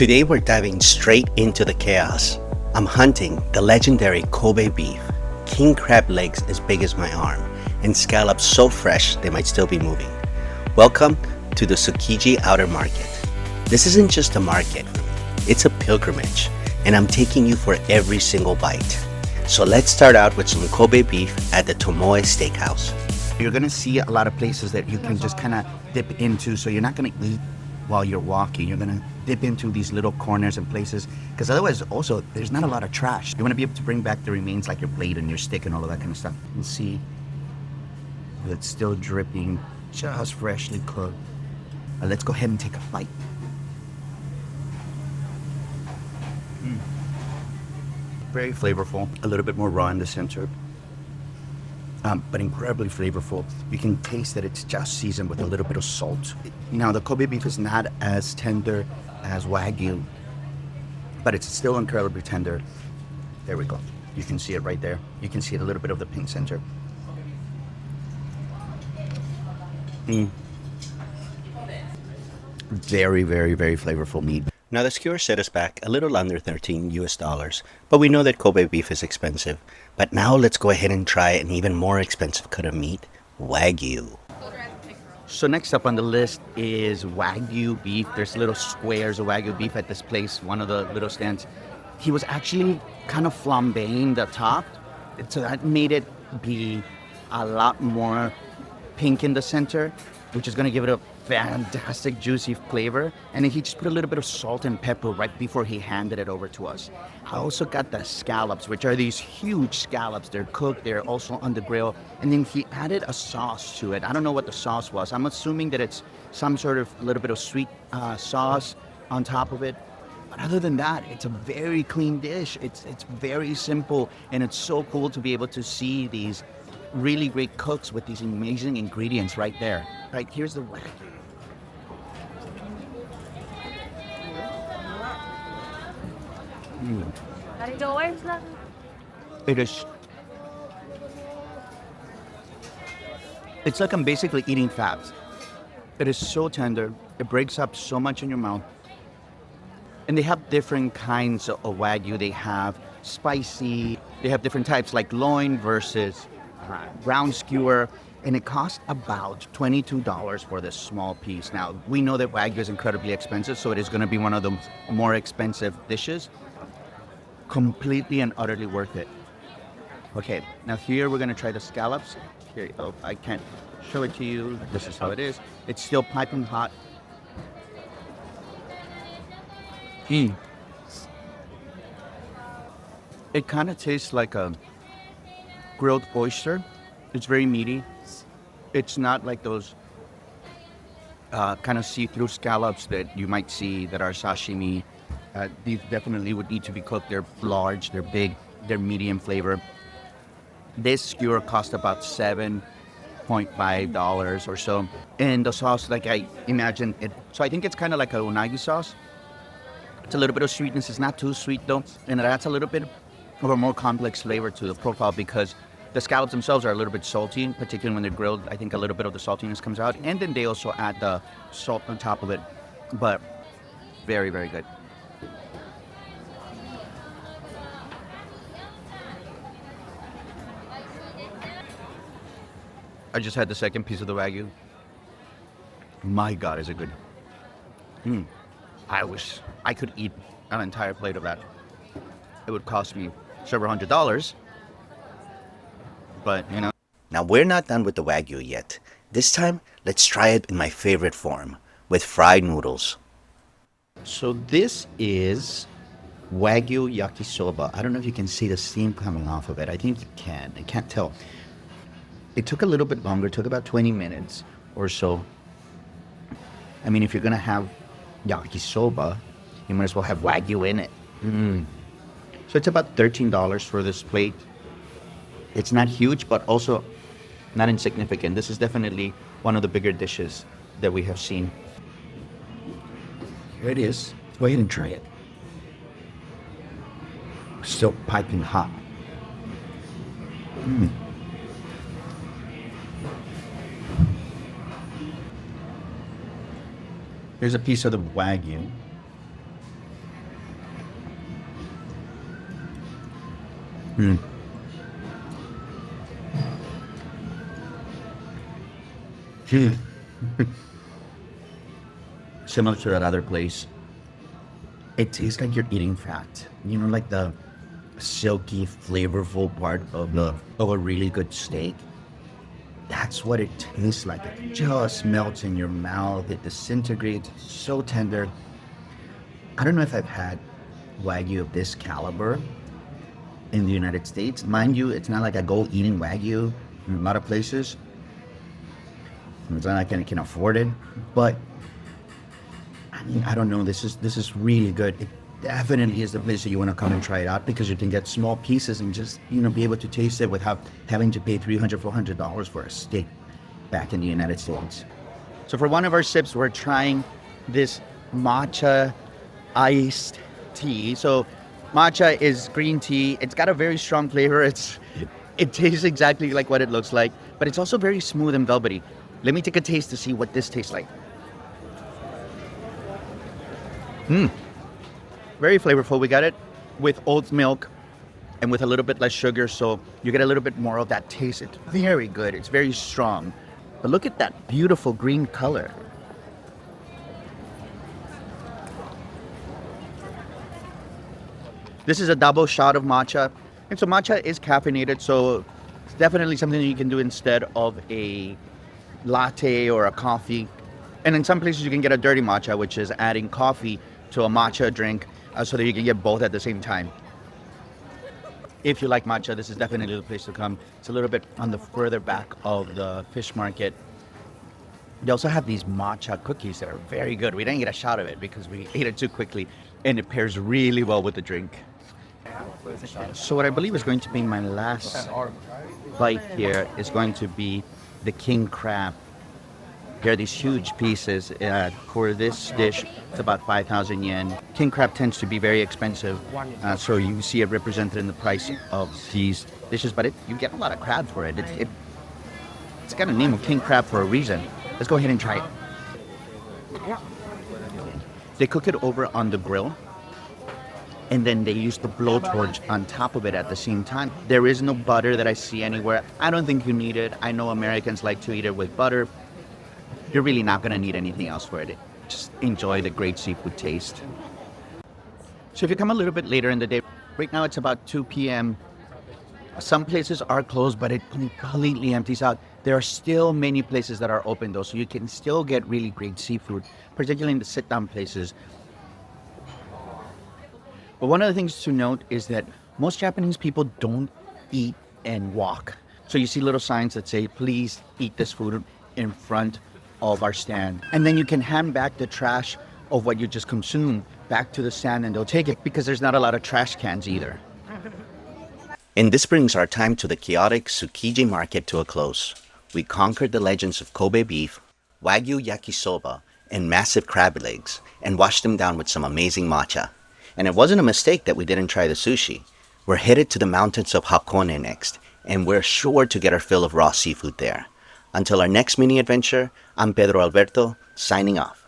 Today we're diving straight into the chaos. I'm hunting the legendary Kobe beef, king crab legs as big as my arm, and scallops so fresh they might still be moving. Welcome to the Tsukiji Outer Market. This isn't just a market, it's a pilgrimage, and I'm taking you for every single bite. So let's start out with some Kobe beef at the Tomo Steakhouse. You're gonna see a lot of places that you can just kind of dip into, so you're not gonna eat while you're walking. You're gonna dip into these little corners and places, because otherwise also there's not a lot of trash. You want to be able to bring back the remains, like your blade and your stick and all of that kind of stuff. You can see it's still dripping, just freshly cooked. Let's go ahead and take a bite. Very flavorful, a little bit more raw in the center, but incredibly flavorful. You can taste that it's just seasoned with a little bit of salt. Now, the Kobe beef is not as tender as Wagyu, but it's still incredibly tender. There we go. You can see it right there. You can see a little bit of the pink center. Very, very, very flavorful meat. Now, the skewer set us back a little under $13 US, but we know that Kobe beef is expensive. But now let's go ahead and try an even more expensive cut of meat, Wagyu. So next up on the list is Wagyu beef. There's little squares of Wagyu beef at this place, one of the little stands. He was actually kind of flambeing the top, so that made it be a lot more pink in the center, which is going to give it a fantastic juicy flavor. And then he just put a little bit of salt and pepper right before he handed it over to us. I also got the scallops, which are these huge scallops. They're cooked, they're also on the grill, and then he added a sauce to it. I don't know what the sauce was. I'm assuming that it's some sort of little bit of sweet sauce on top of it. But other than that, it's a very clean dish. It's very simple, and it's so cool to be able to see these really great cooks with these amazing ingredients right there. Right, here's the Wagyu. It's like I'm basically eating fat. It is so tender. It breaks up so much in your mouth. And they have different kinds of Wagyu. They have spicy. They have different types, like loin versus brown skewer. And it costs about $22 for this small piece. Now, we know that Wagyu is incredibly expensive, so it is going to be one of the more expensive dishes. Completely and utterly worth it. Okay, now here we're going to try the scallops. Here, oh, I can't show it to you. This is how it is. It's still piping hot. It kind of tastes like a grilled oyster. It's very meaty. It's not like those kind of see-through scallops that you might see that are sashimi. These definitely would need to be cooked. They're large, they're big, they're medium flavor. This skewer cost about $7.5 or so. And the sauce, like I imagine it, so I think it's kind of like a unagi sauce. It's a little bit of sweetness. It's not too sweet though, and it adds a little bit of a more complex flavor to the profile because the scallops themselves are a little bit salty, particularly when they're grilled. I think a little bit of the saltiness comes out. And then they also add the salt on top of it. But very, very good. I just had the second piece of the Wagyu. My God, is it good. I wish I could eat an entire plate of that. It would cost me several $100s. But, you know. Now, we're not done with the Wagyu yet. This time, let's try it in my favorite form, with fried noodles. So this is Wagyu Yakisoba. I don't know if you can see the steam coming off of it. I think you can. I can't tell. It took a little bit longer. It took about 20 minutes or so. I mean, if you're going to have yakisoba, you might as well have Wagyu in it. So it's about $13 for this plate. It's not huge, but also not insignificant. This is definitely one of the bigger dishes that we have seen. Here it is. Go ahead and try it. Still piping hot. Here's a piece of the Wagyu. Mm. Hmm. Similar to that other place, it tastes like you're eating fat. You know, like the silky, flavorful part of a really good steak. That's what it tastes like. It just melts in your mouth. It disintegrates. It's so tender. I don't know if I've had Wagyu of this caliber in the United States. Mind you, it's not like I go eating Wagyu in a lot of places. It's not like I can afford it. But I mean, I don't know. This is really good. It definitely is the place that you want to come and try it out because you can get small pieces and just be able to taste it without having to pay $300-400 for a steak back in the United States. So for one of our sips, we're trying this matcha iced tea. So matcha is green tea. It's got a very strong flavor. It tastes exactly like what it looks like, but it's also very smooth and velvety. Let me take a taste to see what this tastes like. Very flavorful. We got it with oat milk and with a little bit less sugar, so you get a little bit more of that taste. It's very good. It's very strong. But look at that beautiful green color. This is a double shot of matcha. And so matcha is caffeinated, so it's definitely something that you can do instead of a latte or a coffee. And in some places you can get a dirty matcha, which is adding coffee to a matcha drink so that you can get both at the same time. If you like matcha, this is definitely the place to come. It's a little bit on the further back of the fish market. They also have these matcha cookies that are very good. We didn't get a shot of it because we ate it too quickly, and it pairs really well with the drink. So what I believe is going to be my last bite here is going to be the king crab. There are these huge pieces. For this dish, it's about 5,000 yen. King crab tends to be very expensive, so you see it represented in the price of these dishes, but you get a lot of crab for it. It's got a name of king crab for a reason. Let's go ahead and try it. They cook it over on the grill, and then they use the blowtorch on top of it at the same time. There is no butter that I see anywhere. I don't think you need it. I know Americans like to eat it with butter. You're really not going to need anything else for it. Just enjoy the great seafood taste. So if you come a little bit later in the day, right now it's about 2 p.m. Some places are closed, but it completely empties out. There are still many places that are open though, so you can still get really great seafood, particularly in the sit-down places. But one of the things to note is that most Japanese people don't eat and walk. So you see little signs that say, please eat this food in front of our stand. And then you can hand back the trash of what you just consumed back to the stand and they'll take it because there's not a lot of trash cans either. And this brings our time to the chaotic Tsukiji market to a close. We conquered the legends of Kobe beef, Wagyu Yakisoba, and massive crab legs and washed them down with some amazing matcha. And it wasn't a mistake that we didn't try the sushi. We're headed to the mountains of Hakone next, and we're sure to get our fill of raw seafood there. Until our next mini adventure, I'm Pedro Alberto, signing off.